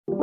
Hello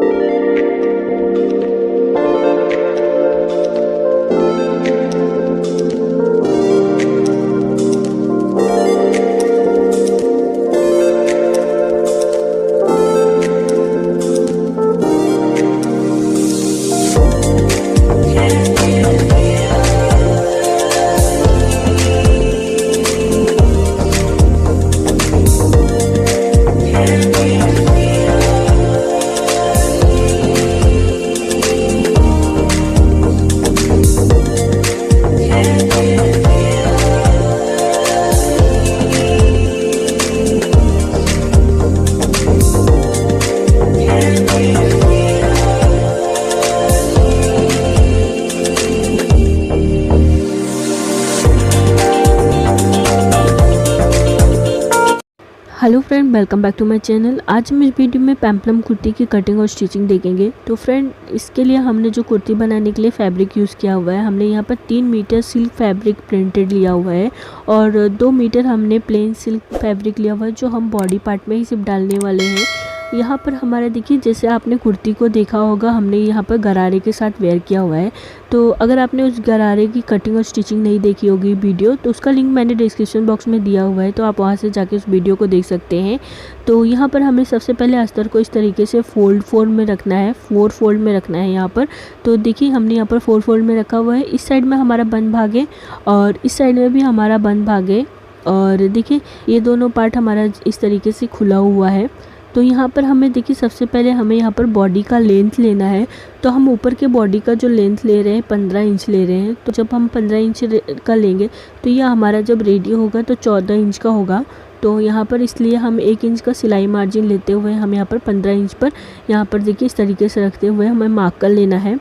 friend, welcome back to my channel. आज हम इस वीडियो में पेम्पलम कुर्ती की कटिंग और स्टिचिंग देखेंगे। तो फ्रेंड, इसके लिए हमने जो कुर्ती बनाने के लिए फैब्रिक यूज़ किया हुआ है, हमने यहाँ पर 3 मीटर सिल्क फैब्रिक प्रिंटेड लिया हुआ है और 2 मीटर हमने प्लेन सिल्क फैब्रिक लिया हुआ है, जो हम बॉडी पार्ट में ही सिर्फ डालने वाले हैं। यहाँ पर हमारा देखिए, जैसे आपने कुर्ती को देखा होगा, हमने यहाँ पर गरारे के साथ वेयर किया हुआ है। तो अगर आपने उस गरारे की कटिंग और स्टिचिंग नहीं देखी होगी वीडियो, तो उसका लिंक मैंने डिस्क्रिप्शन बॉक्स में दिया हुआ है, तो आप वहाँ से जाके उस वीडियो को देख सकते हैं। तो यहाँ पर हमें सबसे पहले अस्तर को इस तरीके से फोल्ड में रखना है, 4 फोल्ड में रखना है यहाँ पर। तो देखिए, हमने यहाँ पर 4 फोल्ड में रखा हुआ है। इस साइड में हमारा बंद भाग है और इस साइड में भी हमारा बंद भाग है। और देखिए, ये दोनों पार्ट हमारा इस तरीके से खुला हुआ है। तो यहाँ पर हमें देखिए, सबसे पहले हमें यहाँ पर बॉडी का लेंथ लेना है। तो हम ऊपर के बॉडी का जो लेंथ ले रहे हैं 15 इंच ले रहे हैं। तो जब हम 15 इंच का लेंगे तो यह हमारा जब रेडी होगा तो 14 इंच का होगा। तो यहाँ पर इसलिए हम 1 इंच का सिलाई मार्जिन लेते हुए हम यहाँ पर 15 इंच पर यहाँ पर देखिए इस तरीके से रखते हुए हमें मार्क कर लेना है।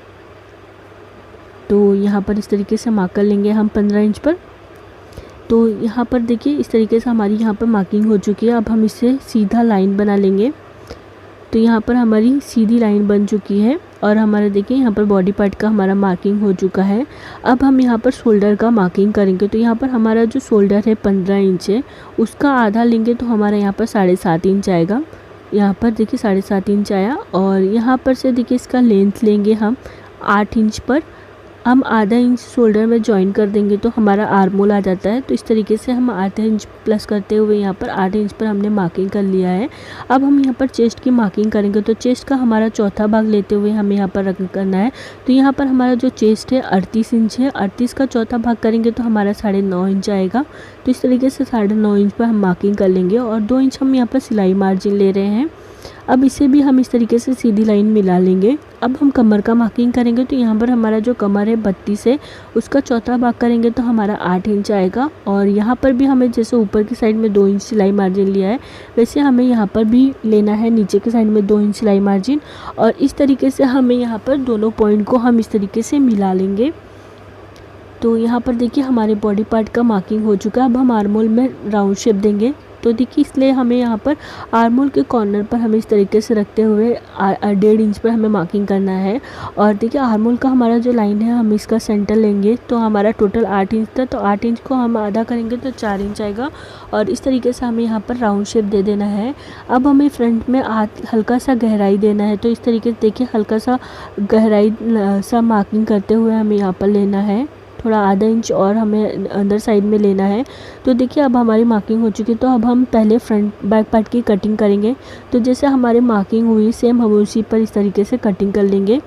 तो यहाँ पर इस तरीके से मार्क कर लेंगे हम 15 इंच पर। तो यहाँ पर देखिए, इस तरीके से हमारी यहाँ पर मार्किंग हो चुकी है। अब हम इससे सीधा लाइन बना लेंगे। तो यहाँ पर हमारी सीधी लाइन बन चुकी है और हमारा देखिए, यहाँ पर बॉडी पार्ट का हमारा मार्किंग हो चुका है। अब हम यहाँ पर शोल्डर का मार्किंग करेंगे। तो यहाँ पर हमारा जो शोल्डर है 15 इंच है, उसका आधा लेंगे तो हमारा यहाँ पर 7.5 इंच आएगा। यहाँ पर देखिए 7.5 इंच आया। और यहाँ पर से देखिए, इसका लेंथ लेंगे हम 8 इंच पर। हम आधा इंच शोल्डर में ज्वाइन कर देंगे तो हमारा आर्म होल आ जाता है। तो इस तरीके से हम आधा इंच प्लस करते हुए यहाँ पर 8 इंच पर हमने मार्किंग कर लिया है। अब हम यहाँ पर चेस्ट की मार्किंग करेंगे। तो चेस्ट का हमारा चौथा भाग लेते हुए हमें यहाँ पर करना है। तो यहाँ पर हमारा जो चेस्ट है 38 इंच है, 38 का चौथा भाग करेंगे तो हमारा 9.5 इंच आएगा। तो इस तरीके से 9.5 इंच पर हम मार्किंग कर लेंगे और 2 इंच हम यहाँ पर सिलाई मार्जिन ले रहे हैं। अब इसे भी हम इस तरीके से सीधी लाइन मिला लेंगे। अब हम कमर का मार्किंग करेंगे। तो यहाँ पर हमारा जो कमर है 32 है, उसका चौथा भाग करेंगे तो हमारा 8 इंच आएगा। और यहाँ पर भी हमें जैसे ऊपर की साइड में 2 इंच सिलाई मार्जिन लिया है, वैसे हमें यहाँ पर भी लेना है नीचे की साइड में 2 इंच सिलाई मार्जिन। और इस तरीके से हमें यहाँ पर दोनों पॉइंट को हम इस तरीके से मिला लेंगे। तो यहाँ पर देखिए, हमारे बॉडी पार्ट का मार्किंग हो चुका है। अब हम आर्म होल में राउंड शेप देंगे। तो देखिए, इसलिए हमें यहाँ पर आर्म होल के कॉर्नर पर हमें इस तरीके से रखते हुए 1.5 इंच पर हमें मार्किंग करना है। और देखिए, आर्म होल का हमारा जो लाइन है, हम इसका सेंटर लेंगे। तो हमारा टोटल 8 इंच था, तो 8 इंच को हम आधा करेंगे तो 4 इंच आएगा। और इस तरीके से हमें यहाँ पर राउंड शेप दे देना है। अब हमें फ्रंट में हल्का सा गहराई देना है। तो इस तरीके से देखिए, हल्का सा गहराई सा मार्किंग करते हुए हमें यहाँ पर लेना है। थोड़ा आधा इंच और हमें अंदर साइड में लेना है। तो देखिए, अब हमारी मार्किंग हो चुकी है। तो अब हम पहले फ्रंट बैक पार्ट की कटिंग करेंगे। तो जैसे हमारी मार्किंग हुई, सेम हम उसी पर इस तरीके से कटिंग कर लेंगे।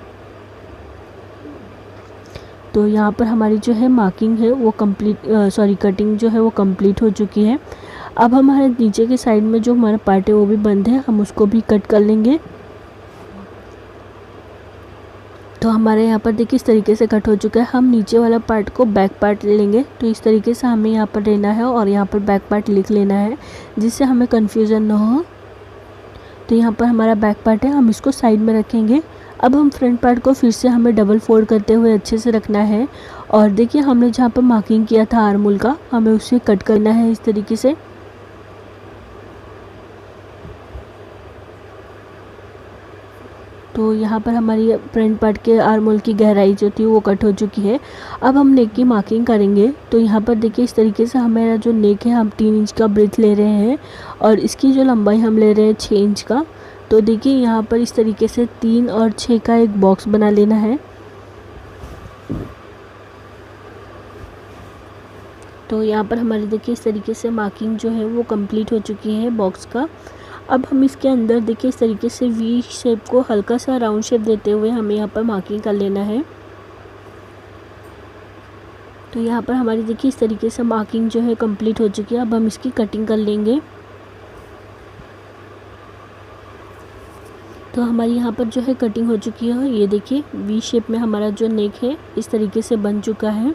तो यहाँ पर हमारी जो है मार्किंग है वो कटिंग जो है वो कंप्लीट हो चुकी है। अब हमारे नीचे के साइड में जो हमारा पार्ट है वो भी बंद है, हम उसको भी कट कर लेंगे। तो हमारे यहाँ पर देखिए, इस तरीके से कट हो चुका है। हम नीचे वाला पार्ट को बैक पार्ट लेंगे। तो इस तरीके से हमें यहाँ पर लेना है और यहाँ पर बैक पार्ट लिख लेना है, जिससे हमें कन्फ्यूज़न ना हो। तो यहाँ पर हमारा बैक पार्ट है, हम इसको साइड में रखेंगे। अब हम फ्रंट पार्ट को फिर से हमें डबल फोल्ड करते हुए अच्छे से रखना है। और देखिए, हमने जहाँ पर मार्किंग किया था आर्म होल का, हमें उसे कट करना है इस तरीके से। तो यहाँ पर हमारी फ्रंट पार्ट के आर्म होल की गहराई जो थी वो कट हो चुकी है। अब हम नेक की मार्किंग करेंगे। तो यहाँ पर देखिए, इस तरीके से हमारा जो नेक है, हम 3 इंच का ब्रेथ ले रहे हैं और इसकी जो लंबाई हम ले रहे हैं 6 इंच का। तो देखिए यहाँ पर इस तरीके से 3 और 6 का एक बॉक्स बना लेना है। तो यहाँ पर हमारे देखिए इस तरीके से मार्किंग जो है वो कंप्लीट हो चुकी है बॉक्स का। अब हम इसके अंदर देखिए इस तरीके से वी शेप को हल्का सा राउंड शेप देते हुए हमें यहाँ पर मार्किंग कर लेना है। तो यहाँ पर हमारी देखिए इस तरीके से मार्किंग जो है कंप्लीट हो चुकी है। अब हम इसकी कटिंग कर लेंगे। तो हमारी यहाँ पर जो है कटिंग हो चुकी है। ये देखिए वी शेप में हमारा जो नेक है इस तरीके से बन चुका है।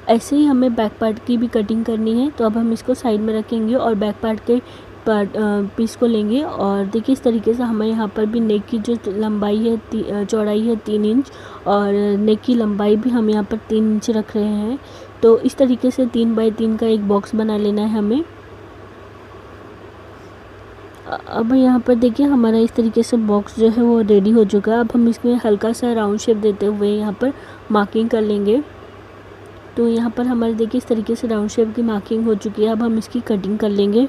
ऐसे ही हमें बैक पार्ट की भी कटिंग करनी है। तो अब हम इसको साइड में रखेंगे और बैक पार्ट के पीस को लेंगे और देखिए इस तरीके से हमें यहाँ पर भी नेक की जो लंबाई है चौड़ाई है 3 इंच और नेक की लंबाई भी हम यहाँ पर 3 इंच रख रहे हैं। तो इस तरीके से 3 बाई 3 का एक बॉक्स बना लेना है हमें। अब यहाँ पर देखिए हमारा इस तरीके से बॉक्स जो है वो रेडी हो चुका है। अब हम इसमें हल्का सा राउंड शेप देते हुए यहाँ पर मार्किंग कर लेंगे। तो यहाँ पर हमारे देखिए इस तरीके से राउंड शेप की मार्किंग हो चुकी है। अब हम इसकी कटिंग कर लेंगे।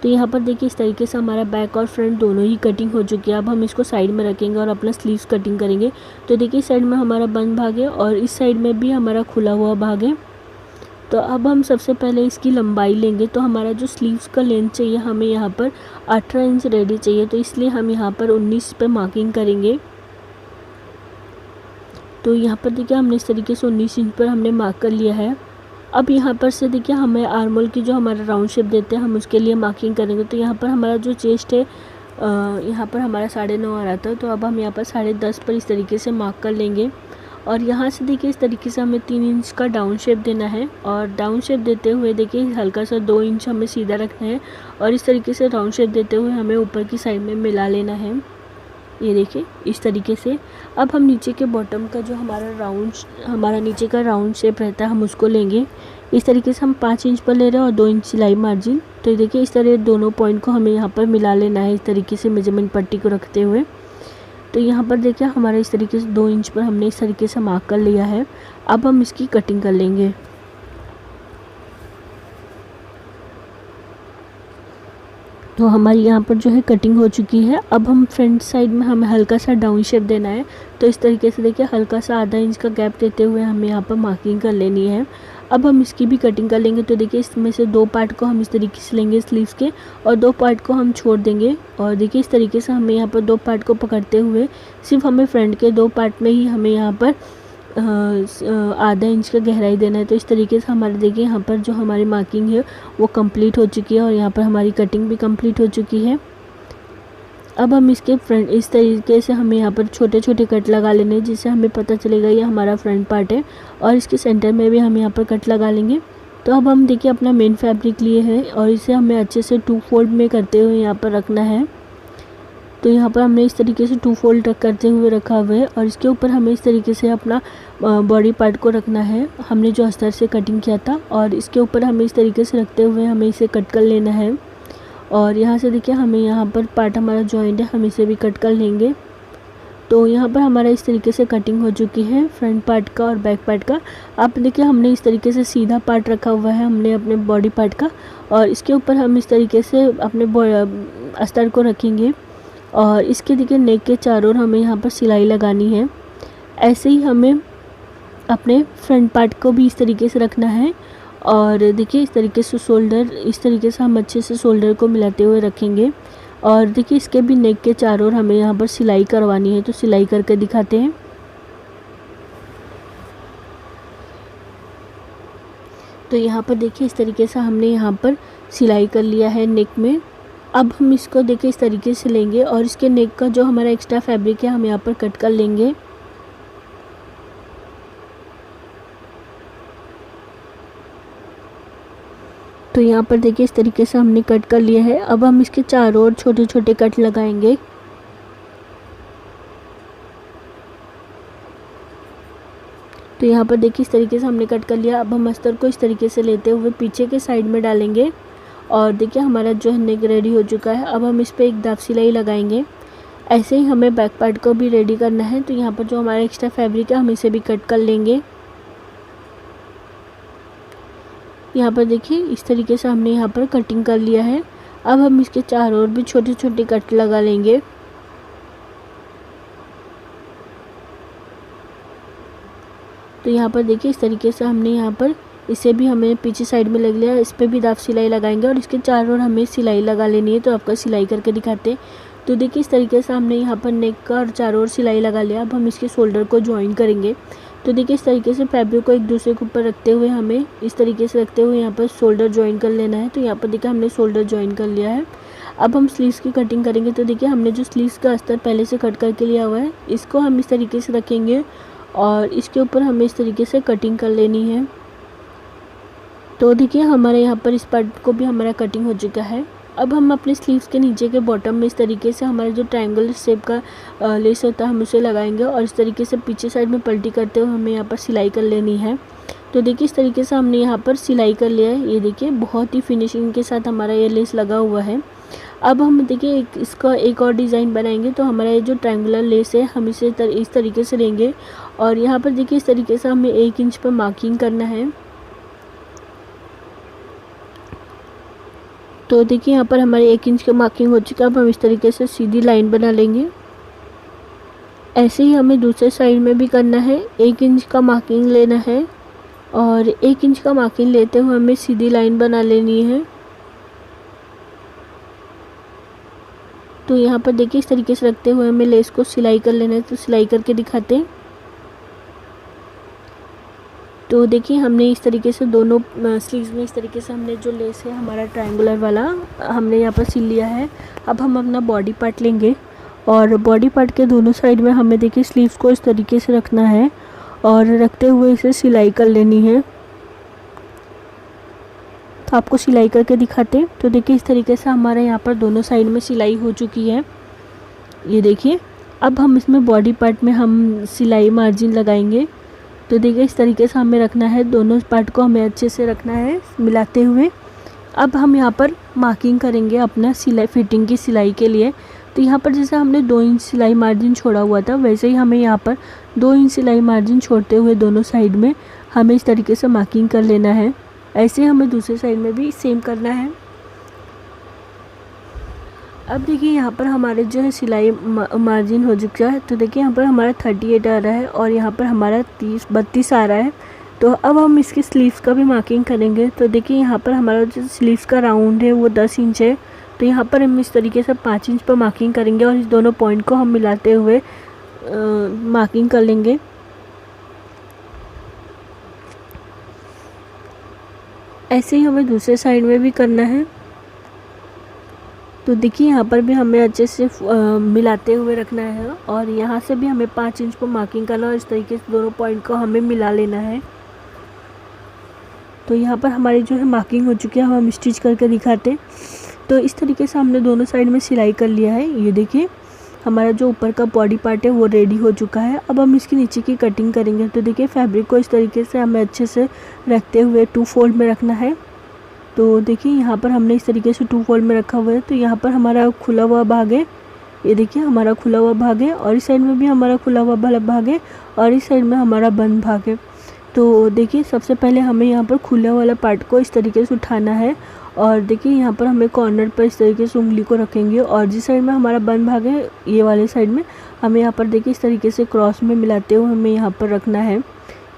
तो यहाँ पर देखिए इस तरीके से हमारा बैक और फ्रंट दोनों ही कटिंग हो चुकी है। अब हम इसको साइड में रखेंगे और अपना स्लीव्स कटिंग करेंगे। तो देखिए इस साइड में हमारा बंद भाग है और इस साइड में भी हमारा खुला हुआ भाग है। तो अब हम सबसे पहले इसकी लंबाई लेंगे। तो हमारा जो स्लीव्स का लेंथ चाहिए हमें यहाँ पर 18 इंच रेडी चाहिए। तो इसलिए हम यहाँ पर 19 पे मार्किंग करेंगे। तो यहाँ पर देखिए हमने इस तरीके से 19 इंच पर हमने मार्क कर लिया है। अब यहाँ पर से देखिए हमें आर्मोल की जो हमारा राउंड शेप देते हैं हम उसके लिए मार्किंग करेंगे। तो यहाँ पर हमारा जो चेस्ट है यहाँ पर हमारा 9.5 आ रहा था। तो अब हम यहाँ पर 10.5 पर इस तरीके से मार्क कर लेंगे और यहाँ से देखिए इस तरीके से हमें 3 इंच का डाउन शेप देना है। और डाउन शेप देते हुए देखिए हल्का सा 2 इंच हमें सीधा रखना है और इस तरीके से राउंड शेप देते हुए हमें ऊपर की साइड में मिला लेना है। ये देखिए इस तरीके से। अब हम नीचे के बॉटम का जो हमारा नीचे का राउंड शेप रहता है हम उसको लेंगे। इस तरीके से हम 5 इंच पर ले रहे हैं और 2 इंच सिलाई मार्जिन। तो देखिए इस तरह दोनों पॉइंट को हमें यहाँ पर मिला लेना है इस तरीके से मेजरमेंट पट्टी को रखते हुए। तो यहाँ पर देखिए हमारा इस तरीके से 2 इंच पर हमने इस तरीके से मार्क कर लिया है। अब हम इसकी कटिंग कर लेंगे। तो हमारी यहाँ पर जो है कटिंग हो चुकी है। अब हम फ्रंट साइड में हमें हल्का सा डाउन शेप देना है। तो इस तरीके से देखिए हल्का सा आधा इंच का गैप देते हुए हमें यहाँ पर मार्किंग कर लेनी है। अब हम इसकी भी कटिंग कर लेंगे। तो देखिए इसमें से 2 पार्ट को हम इस तरीके से लेंगे स्लीव्स के और 2 पार्ट को हम छोड़ देंगे। और देखिए इस तरीके से हमें यहाँ पर 2 पार्ट को पकड़ते हुए सिर्फ हमें फ्रंट के 2 पार्ट में ही हमें यहाँ पर आधा इंच का गहराई देना है। तो इस तरीके से हमारे देखिए यहाँ पर जो हमारी मार्किंग है वो कंप्लीट हो चुकी है और यहाँ पर हमारी कटिंग भी कंप्लीट हो चुकी है। अब हम इसके फ्रंट इस तरीके से हमें यहाँ पर छोटे छोटे कट लगा लेने हैं जिससे हमें पता चलेगा ये हमारा फ्रंट पार्ट है। और इसके सेंटर में भी हम यहाँ पर कट लगा लेंगे। तो अब हम देखिए अपना मेन फैब्रिक लिए हैं और इसे हमें अच्छे से 2 फोल्ड में करते हुए यहाँ पर रखना है। तो यहाँ पर हमने इस तरीके से 2 फोल्ड करते हुए रखा हुआ है और इसके ऊपर हमें इस तरीके से अपना बॉडी पार्ट को रखना है हमने जो अस्तर से कटिंग किया था। और इसके ऊपर हमें इस तरीके से रखते हुए हमें इसे कट कर लेना है। और यहाँ से देखिए हमें यहाँ पर पार्ट हमारा जॉइंट है हम इसे भी कट कर लेंगे। तो यहाँ पर हमारा इस तरीके से कटिंग हो चुकी है फ्रंट पार्ट का और बैक पार्ट का। आप देखिए हमने इस तरीके से सीधा पार्ट रखा हुआ है हमने अपने बॉडी पार्ट का और इसके ऊपर हम इस तरीके से अपने अस्तर को रखेंगे। और इसके देखिए नेक के चारों ओर हमें यहाँ पर सिलाई लगानी है। ऐसे ही हमें अपने फ्रंट पार्ट को भी इस तरीके से रखना है। और देखिए इस तरीके से शोल्डर इस तरीके से हम अच्छे से शोल्डर को मिलाते हुए रखेंगे। और देखिए इसके भी नेक के चारों ओर हमें यहाँ पर सिलाई करवानी है। तो सिलाई करके दिखाते हैं। तो यहाँ पर देखिए इस तरीके से हमने यहाँ पर सिलाई कर लिया है नेक में। अब हम इसको देखिए इस तरीके से लेंगे और इसके नेक का जो हमारा एक्स्ट्रा फैब्रिक है हम यहाँ पर कट कर लेंगे। तो यहाँ पर देखिए इस तरीके से हमने कट कर लिया है। अब हम इसके चारों ओर छोटे छोटे कट लगाएंगे। तो यहाँ पर देखिए इस तरीके से हमने कट कर लिया। अब हम अस्तर को इस तरीके से लेते हुए पीछे के साइड में डालेंगे और देखिए हमारा जो है नेक रेडी हो चुका है। अब हम इस पर एक दाब सिलाई लगाएंगे। ऐसे ही हमें बैक पार्ट को भी रेडी करना है। तो यहाँ पर जो हमारा एक्स्ट्रा फैब्रिक है हम इसे भी कट कर लेंगे। यहाँ पर देखिए इस तरीके से हमने यहाँ पर कटिंग कर लिया है। अब हम इसके चारों ओर भी छोटे छोटे कट लगा लेंगे। तो यहाँ पर देखिए इस तरीके से हमने यहाँ पर इसे भी हमें पीछे साइड में लग लिया। इस पर भी आप सिलाई लगाएंगे और इसके चारों ओर हमें सिलाई लगा लेनी है। तो आपका सिलाई करके दिखाते हैं। तो देखिए इस तरीके से हमने यहाँ पर नेक का और चारों ओर सिलाई लगा लिया। अब हम इसके शोल्डर को ज्वाइन करेंगे। तो देखिए इस तरीके से फैब्रिक को एक दूसरे के ऊपर रखते हुए हमें इस तरीके से रखते हुए यहाँ पर शोल्डर ज्वाइन कर लेना है। तो यहाँ पर देखिए हमने शोल्डर ज्वाइन कर लिया है। अब हम स्लीव्स की कटिंग करेंगे। तो देखिए हमने जो स्लीव्स का अस्तर पहले से कट करके लिया हुआ है, इसको हम इस तरीके से रखेंगे और इसके ऊपर हमें इस तरीके से कटिंग कर लेनी है। तो देखिए हमारे यहाँ पर इस पार्ट को भी हमारा कटिंग हो चुका है। अब हम अपने स्लीव्स के नीचे के बॉटम में इस तरीके से हमारा जो ट्रायंगल शेप का लेस होता है हम उसे लगाएंगे और इस तरीके से पीछे साइड में पलटी करते हुए हमें यहाँ पर सिलाई कर लेनी है। तो देखिए इस तरीके से हमने यहाँ पर सिलाई कर लिया है। ये देखिए बहुत ही फिनिशिंग के साथ हमारा ये लेस लगा हुआ है। अब हम देखिए इसका एक और डिज़ाइन बनाएंगे। तो हमारा ये जो ट्रायंगुलर लेस है हम इसे इस तरीके से लेंगे और यहाँ पर देखिए इस तरीके से हमें 1 इंच पर मार्किंग करना है। तो देखिए यहाँ पर हमारे 1 इंच का मार्किंग हो चुका है। अब हम इस तरीके से सीधी लाइन बना लेंगे। ऐसे ही हमें दूसरे साइड में भी करना है। 1 इंच का मार्किंग लेना है और 1 इंच का मार्किंग लेते हुए हमें सीधी लाइन बना लेनी है। तो यहाँ पर देखिए इस तरीके से रखते हुए हमें लेस को सिलाई कर लेना है। तो सिलाई करके दिखाते हैं। तो देखिए हमने इस तरीके से दोनों स्लीव्स में इस तरीके से हमने जो लेस है हमारा ट्रायंगुलर वाला हमने यहाँ पर सिल लिया है। अब हम अपना बॉडी पार्ट लेंगे और बॉडी पार्ट के दोनों साइड में हमें देखिए स्लीव्स को इस तरीके से रखना है और रखते हुए इसे सिलाई कर लेनी है। तो आपको सिलाई करके दिखाते हैं। तो देखिए इस तरीके से हमारे यहाँ पर दोनों साइड में सिलाई हो चुकी है। ये देखिए अब हम इसमें बॉडी पार्ट में हम सिलाई मार्जिन लगाएंगे। तो देखिए इस तरीके से हमें रखना है, दोनों पार्ट को हमें अच्छे से रखना है मिलाते हुए। अब हम यहाँ पर मार्किंग करेंगे अपना सिलाई फिटिंग की सिलाई के लिए। तो यहाँ पर जैसे हमने 2 इंच सिलाई मार्जिन छोड़ा हुआ था वैसे ही हमें यहाँ पर 2 इंच सिलाई मार्जिन छोड़ते हुए दोनों साइड में हमें इस तरीके से मार्किंग कर लेना है। ऐसे हमें दूसरे साइड में भी सेम करना है। अब देखिए यहाँ पर हमारे जो है सिलाई मार्जिन हो चुका है। तो देखिए यहाँ पर हमारा 38 आ रहा है और यहाँ पर हमारा 32 आ रहा है। तो अब हम इसकी स्लीव्स का भी मार्किंग करेंगे। तो देखिए यहाँ पर हमारा जो स्लीव्स का राउंड है वो 10 इंच है। तो यहाँ पर हम इस तरीके से 5 इंच पर मार्किंग करेंगे और इस दोनों पॉइंट को हम मिलाते हुए मार्किंग कर लेंगे। ऐसे ही हमें दूसरे साइड में भी करना है। तो देखिए यहाँ पर भी हमें अच्छे से मिलाते हुए रखना है और यहाँ से भी हमें 5 इंच पर मार्किंग करना है और इस तरीके से दोनों पॉइंट को हमें मिला लेना है। तो यहाँ पर हमारी जो है मार्किंग हो चुकी है। अब हम स्टिच करके दिखाते हैं। तो इस तरीके से हमने दोनों साइड में सिलाई कर लिया है। ये देखिए हमारा जो ऊपर का बॉडी पार्ट है वो रेडी हो चुका है। अब हम इसके नीचे की कटिंग करेंगे। तो देखिए फैब्रिक को इस तरीके से हमें अच्छे से रखते हुए 2 फोल्ड में रखना है। तो देखिए यहाँ पर हमने इस तरीके से 2 फोल्ड में रखा हुआ है। तो यहाँ पर हमारा खुला हुआ भाग है। ये देखिए हमारा खुला हुआ भाग है और इस साइड में भी हमारा खुला हुआ भाग है और इस साइड में हमारा बंद भाग है। तो देखिए सबसे पहले हमें यहाँ पर खुला वाला पार्ट को इस तरीके से उठाना है और देखिए यहाँ पर हमें कॉर्नर पर इस तरीके से उंगली को रखेंगे और जिस साइड में हमारा बंद भाग है ये वाले साइड में हमें यहाँ पर देखिए इस तरीके से क्रॉस में मिलाते हुए हमें यहाँ पर रखना है।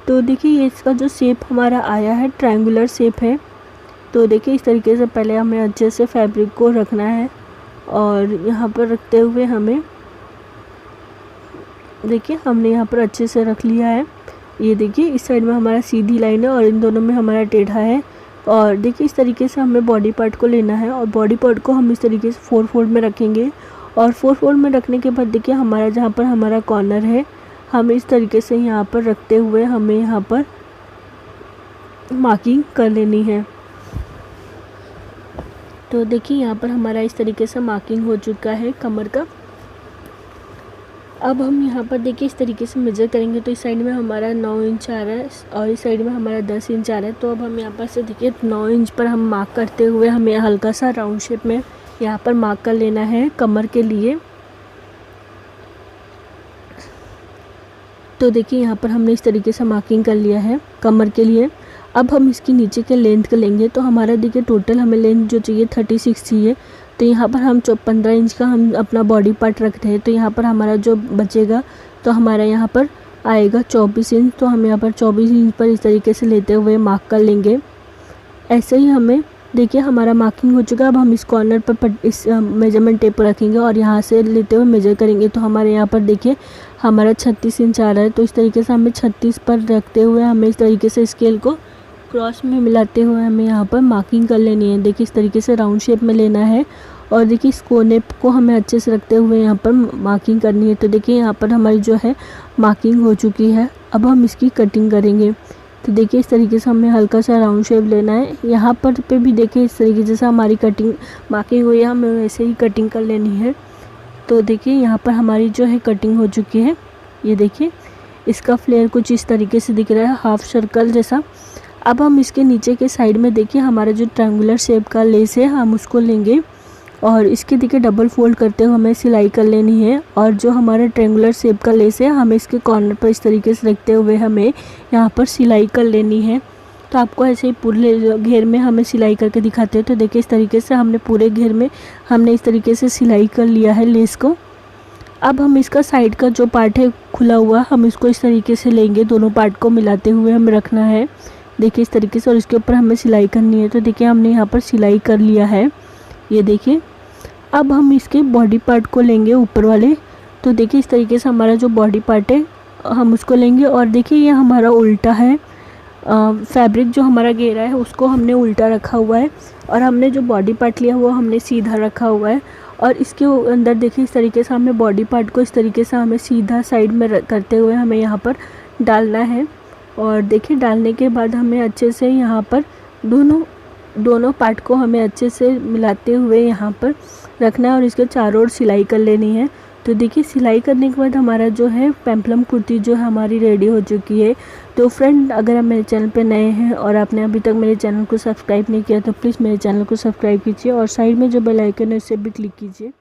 तो देखिए ये इसका जो शेप हमारा आया है ट्रायंगुलर शेप है। तो देखिए इस तरीके से पहले हमें अच्छे से फैब्रिक को रखना है और यहाँ पर रखते हुए हमें देखिए हमने यहाँ पर अच्छे से रख लिया है। ये देखिए इस साइड में हमारा सीधी लाइन है और इन दोनों में हमारा टेढ़ा है। और देखिए इस तरीके से हमें बॉडी पार्ट को लेना है और बॉडी पार्ट को हम इस तरीके से 4 फोल्ड में रखेंगे और 4 फोल्ड में रखने के बाद देखिए हमारा जहाँ पर हमारा कॉर्नर है हम इस तरीके से यहाँ पर रखते हुए हमें यहाँ पर मार्किंग कर लेनी है। तो देखिए यहाँ पर हमारा इस तरीके से मार्किंग हो चुका है कमर का। अब हम यहाँ पर देखिए इस तरीके से मेजर करेंगे। तो इस साइड में हमारा 9 इंच आ रहा है और इस साइड में हमारा 10 इंच आ रहा है। तो अब हम यहाँ पर से देखिए 9 इंच पर हम मार्क करते हुए हमें हल्का सा राउंड शेप में यहाँ पर मार्क कर लेना है कमर के लिए। तो देखिए यहाँ पर हमने इस तरीके से मार्किंग कर लिया है कमर के लिए। अब हम इसकी नीचे के लेंथ का लेंगे। तो हमारा देखिए टोटल हमें लेंथ जो चाहिए 36 चाहिए। तो यहाँ पर हम 15 इंच का हम अपना बॉडी पार्ट रखते हैं। तो यहाँ पर हमारा जो बचेगा तो हमारा यहाँ पर आएगा 24 इंच। तो हम यहाँ पर 24 इंच पर इस तरीके से लेते हुए मार्क कर लेंगे। ऐसे ही हमें देखिए हमारा मार्किंग हो चुका है। अब हम इस कॉर्नर पर इस मेजरमेंट टेप रखेंगे और यहाँ से लेते हुए मेजर करेंगे। तो हमारे यहाँ पर देखिए हमारा 36 इंच आ रहा है। तो इस तरीके से हमें 36 पर रखते हुए हमें इस तरीके से स्केल को क्रॉस में मिलाते हुए हमें यहाँ पर मार्किंग कर लेनी है। देखिए इस तरीके से राउंड शेप में लेना है और देखिए इस कोने को हमें अच्छे से रखते हुए यहाँ पर मार्किंग करनी है। तो देखिए यहाँ पर हमारी जो है मार्किंग हो चुकी है। अब हम इसकी कटिंग करेंगे। तो देखिए इस तरीके से हमें हल्का सा राउंड शेप लेना है। यहाँ पर पे भी देखिए इस तरीके जैसा हमारी कटिंग मार्किंग हुई है हमें वैसे ही कटिंग कर लेनी है। तो देखिए यहाँ पर हमारी जो है कटिंग हो चुकी है। ये देखिए इसका फ्लेयर कुछ इस तरीके से दिख रहा है, हाफ सर्कल जैसा। अब हम इसके नीचे के साइड में देखिए हमारा जो ट्रायंगुलर शेप का लेस है हम उसको लेंगे और इसके देखिए डबल फोल्ड करते हुए हमें सिलाई कर लेनी है। और जो हमारा ट्रायंगुलर शेप का लेस है हमें इसके कॉर्नर पर इस तरीके से रखते हुए हमें यहाँ पर सिलाई कर लेनी है। तो आपको ऐसे ही पूरे घेर में हमें सिलाई करके दिखाते हैं। तो देखिए इस तरीके से हमने पूरे घेर में हमने इस तरीके से सिलाई कर लिया है लेस को। अब हम इसका साइड का जो पार्ट है खुला हुआ हम इसको इस तरीके से लेंगे, दोनों पार्ट को मिलाते हुए हमें रखना है। देखिए इस तरीके से और इसके ऊपर हमें सिलाई करनी है। तो देखिए हमने यहाँ पर सिलाई कर लिया है, ये देखिए। अब हम इसके बॉडी पार्ट को लेंगे ऊपर वाले। तो देखिए इस तरीके से हमारा जो बॉडी पार्ट है हम उसको लेंगे और देखिए ये हमारा उल्टा है। फैब्रिक जो हमारा घेरा है उसको हमने उल्टा रखा हुआ है और हमने जो बॉडी पार्ट लिया वो हमने सीधा रखा हुआ है। और इसके अंदर देखिए इस तरीके से हमें बॉडी पार्ट को इस तरीके से हमें सीधा साइड में करते हुए हमें यहाँ पर डालना है। और देखिए डालने के बाद हमें अच्छे से यहाँ पर दोनों पार्ट को हमें अच्छे से मिलाते हुए यहाँ पर रखना है और इसके चारों ओर सिलाई कर लेनी है। तो देखिए सिलाई करने के बाद हमारा जो है पेम्पलम कुर्ती जो है हमारी रेडी हो चुकी है। तो फ्रेंड अगर आप मेरे चैनल पे नए हैं और आपने अभी तक मेरे चैनल को सब्सक्राइब नहीं किया तो प्लीज़ मेरे चैनल को सब्सक्राइब कीजिए और साइड में जो बेल आइकन है उसे भी क्लिक कीजिए।